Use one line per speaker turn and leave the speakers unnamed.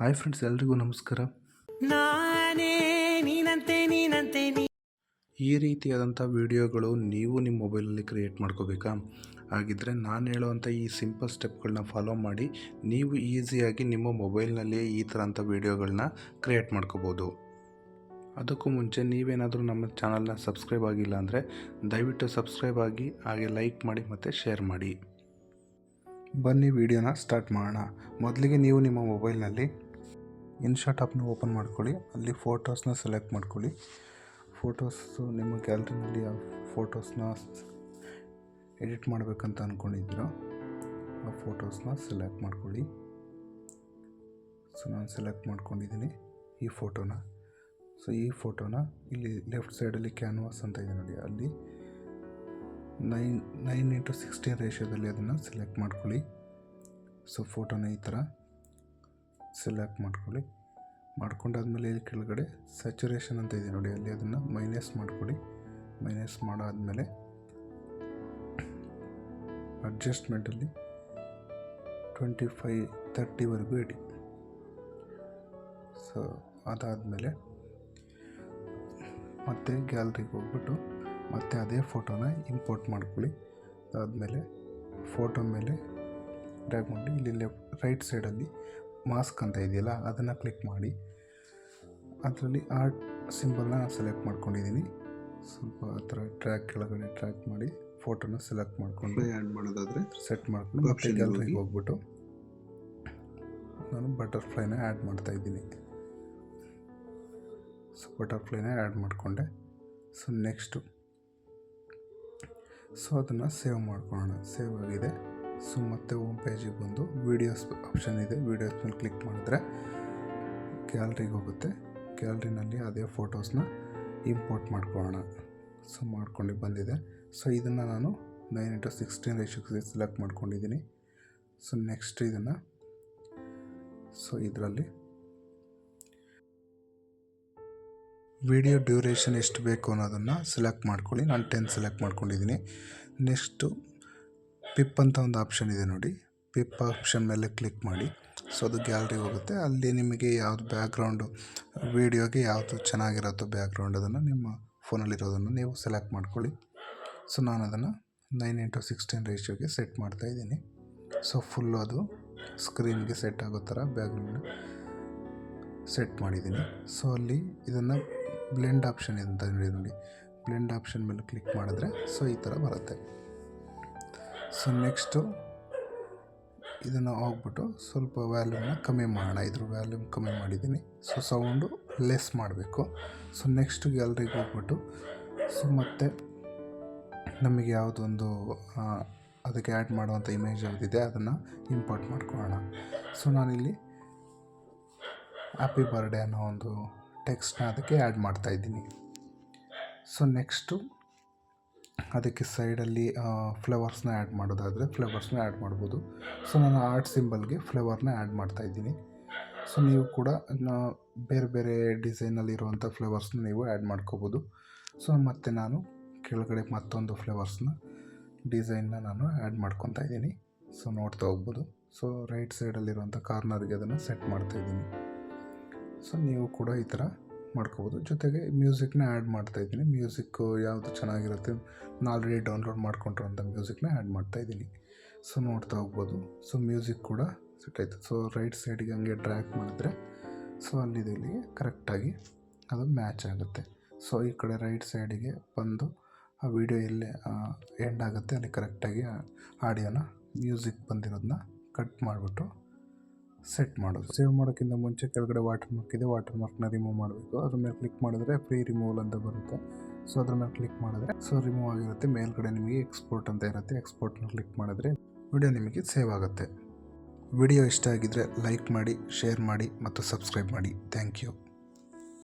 Hi friends, ಎಲ್ರಿಗೂ ನಮಸ್ಕಾರ. ಈ ರೀತಿಯಾದಂಥ ವಿಡಿಯೋಗಳು ನೀವು ನಿಮ್ಮ ಮೊಬೈಲಲ್ಲಿ ಕ್ರಿಯೇಟ್ ಮಾಡ್ಕೋಬೇಕಾ? ಹಾಗಿದ್ದರೆ ನಾನು ಹೇಳುವಂಥ ಈ ಸಿಂಪಲ್ ಸ್ಟೆಪ್ಗಳನ್ನ ಫಾಲೋ ಮಾಡಿ ನೀವು ಈಸಿಯಾಗಿ ನಿಮ್ಮ ಮೊಬೈಲ್ನಲ್ಲಿ ಈ ಥರ ಅಂಥ ವಿಡಿಯೋಗಳನ್ನ ಕ್ರಿಯೇಟ್ ಮಾಡ್ಕೋಬೋದು. ಅದಕ್ಕೂ ಮುಂಚೆ ನೀವೇನಾದರೂ ನಮ್ಮ ಚಾನಲ್ನ ಸಬ್ಸ್ಕ್ರೈಬ್ ಆಗಿಲ್ಲ ಅಂದರೆ ದಯವಿಟ್ಟು ಸಬ್ಸ್ಕ್ರೈಬ್ ಆಗಿ, ಹಾಗೆ ಲೈಕ್ ಮಾಡಿ ಮತ್ತು ಶೇರ್ ಮಾಡಿ. ಬನ್ನಿ ವಿಡಿಯೋನ ಸ್ಟಾರ್ಟ್ ಮಾಡೋಣ. ಮೊದಲಿಗೆ ನೀವು ನಿಮ್ಮ ಮೊಬೈಲ್ನಲ್ಲಿ ಇನ್ಶಾಟ್ ಆ್ಯಪ್ನ ಓಪನ್ ಮಾಡ್ಕೊಳ್ಳಿ. ಅಲ್ಲಿ ಫೋಟೋಸ್ನ ಸೆಲೆಕ್ಟ್ ಮಾಡ್ಕೊಳ್ಳಿ. ಫೋಟೋಸು ನಿಮ್ಮ ಗ್ಯಾಲರಿನಲ್ಲಿ ಆ ಫೋಟೋಸ್ನ ಎಡಿಟ್ ಮಾಡಬೇಕಂತ ಅಂದ್ಕೊಂಡಿದ್ದೀರೋ ಆ ಫೋಟೋಸ್ನ ಸೆಲೆಕ್ಟ್ ಮಾಡ್ಕೊಳ್ಳಿ. ಸೊ ನಾನು ಸೆಲೆಕ್ಟ್ ಮಾಡ್ಕೊಂಡಿದ್ದೀನಿ ಈ ಫೋಟೋನ. ಸೊ ಈ ಫೋಟೋನ ಇಲ್ಲಿ ಲೆಫ್ಟ್ ಸೈಡಲ್ಲಿ ಕ್ಯಾನ್ವಾಸ್ ಅಂತ ಇದೆ ನೋಡಿ, ಅಲ್ಲಿ 9:16 ರೇಷಿಯೋದಲ್ಲಿ ಅದನ್ನು ಸೆಲೆಕ್ಟ್ ಮಾಡ್ಕೊಳ್ಳಿ. ಸೊ ಫೋಟೋನ ಈ ಥರ ಸೆಲೆಕ್ಟ್ ಮಾಡ್ಕೊಳ್ಳಿ. ಮಾಡ್ಕೊಂಡಾದ್ಮೇಲೆ ಇಲ್ಲಿ ಕೆಳಗಡೆ ಸ್ಯಾಚುರೇಷನ್ ಅಂತ ಇದೆ ನೋಡಿ, ಅಲ್ಲಿ ಅದನ್ನು ಮೈನಸ್ ಮಾಡ್ಕೊಳ್ಳಿ. ಮೈನಸ್ ಮಾಡಾದಮೇಲೆ ಅಡ್ಜಸ್ಟ್ಮೆಂಟಲ್ಲಿ 25-30ವರೆಗೂ ಇಡಿ. ಸೊ ಅದಾದಮೇಲೆ ಮತ್ತೆ ಗ್ಯಾಲರಿಗೆ ಹೋಗ್ಬಿಟ್ಟು ಮತ್ತೆ ಅದೇ ಫೋಟೋನ ಇಂಪೋರ್ಟ್ ಮಾಡ್ಕೊಳ್ಳಿ. ಅದಾದಮೇಲೆ ಫೋಟೋ ಮೇಲೆ ಡ್ರ್ಯಾಗ್ ಮಾಡಿ ಇಲ್ಲಿ ರೈಟ್ ಸೈಡಲ್ಲಿ ಮಾಸ್ಕ್ ಅಂತ ಇದೆಯಲ್ಲ ಅದನ್ನು ಕ್ಲಿಕ್ ಮಾಡಿ. ಅದರಲ್ಲಿ ಆರ್ಟ್ ಸಿಂಬಲ್ನ ಸೆಲೆಕ್ಟ್ ಮಾಡ್ಕೊಂಡಿದ್ದೀನಿ. ಸ್ವಲ್ಪ ಆ ಥರ ಕೆಳಗಡೆ ಟ್ರ್ಯಾಕ್ ಮಾಡಿ ಫೋಟೋನ ಸೆಲೆಕ್ಟ್ ಮಾಡಿಕೊಂಡು ಆ್ಯಡ್ ಮಾಡೋದಾದರೆ ಸೆಟ್ ಮಾಡ್ಕೊಂಡು ಮತ್ತೆ ಗ್ಯಾಲರಿಗೆ ಹೋಗ್ಬಿಟ್ಟು ನಾನು ಬಟರ್ಫ್ಲೈನ ಆ್ಯಡ್ ಮಾಡ್ತಾಯಿದ್ದೀನಿ. ಸೊ ಬಟರ್ಫ್ಲೈನ ಆ್ಯಡ್ ಮಾಡಿಕೊಂಡೆ. ಸೊ ನೆಕ್ಸ್ಟು ಅದನ್ನು ಸೇವ್ ಮಾಡ್ಕೊಳ್ಳೋಣ. ಸೇವ್ ಆಗಿದೆ. ಸೊ ಮತ್ತೆ ಹೋಮ್ ಪೇಜಿಗೆ ಬಂದು ವೀಡಿಯೋಸ್ ಆಪ್ಷನ್ ಇದೆ, ವೀಡಿಯೋಸ್ ಮೇಲೆ ಕ್ಲಿಕ್ ಮಾಡಿದ್ರೆ ಗ್ಯಾಲರಿಗೆ ಹೋಗುತ್ತೆ. ಗ್ಯಾಲರಿನಲ್ಲಿ ಅದೇ ಫೋಟೋಸ್ನ ಇಂಪೋರ್ಟ್ ಮಾಡ್ಕೊಳ್ಳೋಣ. ಸೊ ಮಾಡ್ಕೊಂಡು ಬಂದಿದೆ. ಸೊ ಇದನ್ನು ನಾನು 9:16 ರೇಷಿಯೋಗೆ ಸೆಲೆಕ್ಟ್ ಮಾಡ್ಕೊಂಡಿದ್ದೀನಿ. ಸೊ ನೆಕ್ಸ್ಟ್ ಇದನ್ನು ಇದರಲ್ಲಿ ವಿಡಿಯೋ ಡ್ಯೂರೇಷನ್ ಎಷ್ಟು ಬೇಕು ಅನ್ನೋದನ್ನು ಸೆಲೆಕ್ಟ್ ಮಾಡ್ಕೊಳ್ಳಿ. ನಾನು 10 ಸೆಲೆಕ್ಟ್ ಮಾಡ್ಕೊಂಡಿದ್ದೀನಿ. ನೆಕ್ಸ್ಟು ಪಿಪ್ ಅಂತ ಒಂದು ಆಪ್ಷನ್ ಇದೆ ನೋಡಿ, ಪಿಪ್ ಆಪ್ಷನ್ ಮೇಲೆ ಕ್ಲಿಕ್ ಮಾಡಿ. ಸೊ ಅದು ಗ್ಯಾಲರಿಗೆ ಹೋಗುತ್ತೆ. ಅಲ್ಲಿ ನಿಮಗೆ ಯಾವುದು ಬ್ಯಾಕ್ಗ್ರೌಂಡು ವೀಡಿಯೋಗೆ ಯಾವುದು ಚೆನ್ನಾಗಿರುತ್ತೋ ಬ್ಯಾಕ್ಗ್ರೌಂಡ್ ಅದನ್ನು ನಿಮ್ಮ ಫೋನಲ್ಲಿರೋದನ್ನು ನೀವು ಸೆಲೆಕ್ಟ್ ಮಾಡ್ಕೊಳ್ಳಿ. ಸೊ ನಾನು ಅದನ್ನು 9:16 ರೇಷಿಯೋಗೆ ಸೆಟ್ ಮಾಡ್ತಾಯಿದ್ದೀನಿ. ಸೊ ಫುಲ್ಲು ಅದು ಸ್ಕ್ರೀನ್ಗೆ ಸೆಟ್ ಆಗೋ ಥರ ಬ್ಯಾಕ್ಗ್ರೌಂಡ್ ಸೆಟ್ ಮಾಡಿದ್ದೀನಿ. ಸೊ ಅಲ್ಲಿ ಇದನ್ನು ಬ್ಲೆಂಡ್ ಆಪ್ಷನ್ ಅಂತ ನೋಡಿ, ಬ್ಲೆಂಡ್ ಆಪ್ಷನ್ ಮೇಲೆ ಕ್ಲಿಕ್ ಮಾಡಿದ್ರೆ ಸೊ ಈ ಥರ ಬರುತ್ತೆ. ಸೊ ನೆಕ್ಸ್ಟು ಇದನ್ನು ಹೋಗ್ಬಿಟ್ಟು ಸ್ವಲ್ಪ ವ್ಯಾಲ್ಯೂಮ್ನ ಕಮ್ಮಿ ಮಾಡೋಣ. ಇದ್ರ ವ್ಯಾಲ್ಯೂಮ್ ಕಮ್ಮಿ ಮಾಡಿದ್ದೀನಿ. ಸೊ ಸೌಂಡು ಲೆಸ್ ಮಾಡಬೇಕು. ಸೊ ನೆಕ್ಸ್ಟ್ ಗ್ಯಾಲರಿಗೆ ಹೋಗ್ಬಿಟ್ಟು ಸೊ ಮತ್ತೆ ನಮಗೆ ಯಾವುದೊಂದು ಅದಕ್ಕೆ ಆ್ಯಡ್ ಮಾಡುವಂಥ ಇಮೇಜ್ ಯಾವುದಿದೆ ಅದನ್ನು ಇಂಪೋರ್ಟ್ ಮಾಡ್ಕೊಳ್ಳೋಣ. ಸೊ ನಾನಿಲ್ಲಿ ಹ್ಯಾಪಿ ಬರ್ಡೇ ಅನ್ನೋ ಒಂದು ಟೆಕ್ಸ್ಟ್ನ ಅದಕ್ಕೆ ಆ್ಯಡ್ ಮಾಡ್ತಾಯಿದ್ದೀನಿ. ಸೊ ನೆಕ್ಸ್ಟು ಅದಕ್ಕೆ ಸೈಡಲ್ಲಿ ಫ್ಲವರ್ಸ್ನ ಆ್ಯಡ್ ಮಾಡೋದಾದರೆ ಫ್ಲವರ್ಸ್ನ ಆ್ಯಡ್ ಮಾಡ್ಬೋದು. ಸೊ ನಾನು ಆರ್ಟ್ ಸಿಂಬಲ್ಗೆ ಫ್ಲವರ್ನ ಆ್ಯಡ್ ಮಾಡ್ತಾಯಿದ್ದೀನಿ. ಸೊ ನೀವು ಕೂಡ ಬೇರೆ ಬೇರೆ ಡಿಸೈನಲ್ಲಿರುವಂಥ ಫ್ಲವರ್ಸ್ನ ನೀವು ಆ್ಯಡ್ ಮಾಡ್ಕೋಬೋದು. ಸೊ ಮತ್ತು ನಾನು ಕೆಳಗಡೆ ಮತ್ತೊಂದು ಫ್ಲವರ್ಸ್ನ ಡಿಸೈನ್ನ ನಾನು ಆ್ಯಡ್ ಮಾಡ್ಕೊತಾ ಇದ್ದೀನಿ. ಸೊ ನೋಡ್ತಾ ಹೋಗ್ಬೋದು. ಸೊ ರೈಟ್ ಸೈಡಲ್ಲಿರುವಂಥ ಕಾರ್ನರ್ಗೆ ಅದನ್ನು ಸೆಟ್ ಮಾಡ್ತಾಯಿದ್ದೀನಿ. ಸೊ ನೀವು ಕೂಡ ಈ ಥರ ಮಾಡ್ಕೋಬೋದು. ಜೊತೆಗೆ ಮ್ಯೂಸಿಕ್ನ ಆ್ಯಡ್ ಮಾಡ್ತಾಯಿದ್ದೀನಿ. ಮ್ಯೂಸಿಕ್ಕು ಯಾವುದು ಚೆನ್ನಾಗಿರುತ್ತೆ, ನಾನು ಆಲ್ರೆಡಿ ಡೌನ್ಲೋಡ್ ಮಾಡ್ಕೊಂಡಿರೋಂಥ ಮ್ಯೂಸಿಕ್ನ ಆ್ಯಡ್ ಮಾಡ್ತಾಯಿದ್ದೀನಿ. ಸೊ ನೋಡ್ತಾ ಹೋಗ್ಬೋದು. ಸೊ ಮ್ಯೂಸಿಕ್ ಕೂಡ ಸೆಟ್ ಆಯಿತು. ಸೊ ರೈಟ್ ಸೈಡಿಗೆ ಹಂಗೆ ಡ್ರ್ಯಾಗ್ ಮಾಡಿದ್ರೆ ಸೊ ಅಲ್ಲಿದೆ ಇಲ್ಲಿಗೆ ಕರೆಕ್ಟಾಗಿ ಅದು ಮ್ಯಾಚ್ ಆಗುತ್ತೆ. ಸೊ ಈ ಕಡೆ ರೈಟ್ ಸೈಡಿಗೆ ಬಂದು ಆ ವಿಡಿಯೋ ಎಲ್ಲೇ ಎಂಡ್ ಆಗುತ್ತೆ ಅಲ್ಲಿ ಕರೆಕ್ಟಾಗಿ ಆಡಿಯೋನ ಮ್ಯೂಸಿಕ್ ಬಂದಿರೋದನ್ನ ಕಟ್ ಮಾಡಿಬಿಟ್ಟು ಸೆಟ್ ಮಾಡೋದು. ಸೇವ್ ಮಾಡೋಕ್ಕಿಂತ ಮುಂಚೆ ಕೆಳಗಡೆ ವಾಟರ್ ಮಾರ್ಕ್ ಇದೆ, ವಾಟರ್ ಮಾರ್ಕ್ನ ರಿಮೂವ್ ಮಾಡಬೇಕು. ಅದ್ರ ಮೇಲೆ ಕ್ಲಿಕ್ ಮಾಡಿದ್ರೆ ಫ್ರೀ ರಿಮೂವಲ್ ಅಂತ ಬರುತ್ತೆ. ಸೊ ಅದ್ರ ಮೇಲೆ ಕ್ಲಿಕ್ ಮಾಡಿದ್ರೆ ಸೊ ರಿಮೂವ್ ಆಗಿರುತ್ತೆ. ಮೇಲ್ಗಡೆ ನಿಮಗೆ ಎಕ್ಸ್ಪೋರ್ಟ್ ಅಂತ ಇರುತ್ತೆ, ಎಕ್ಸ್ಪೋರ್ಟ್ನ ಕ್ಲಿಕ್ ಮಾಡಿದ್ರೆ ವಿಡಿಯೋ ನಿಮಗೆ ಸೇವ್ ಆಗುತ್ತೆ. ವಿಡಿಯೋ ಇಷ್ಟ ಆಗಿದ್ದರೆ ಲೈಕ್ ಮಾಡಿ, ಶೇರ್ ಮಾಡಿ ಮತ್ತು ಸಬ್ಸ್ಕ್ರೈಬ್ ಮಾಡಿ. Thank you.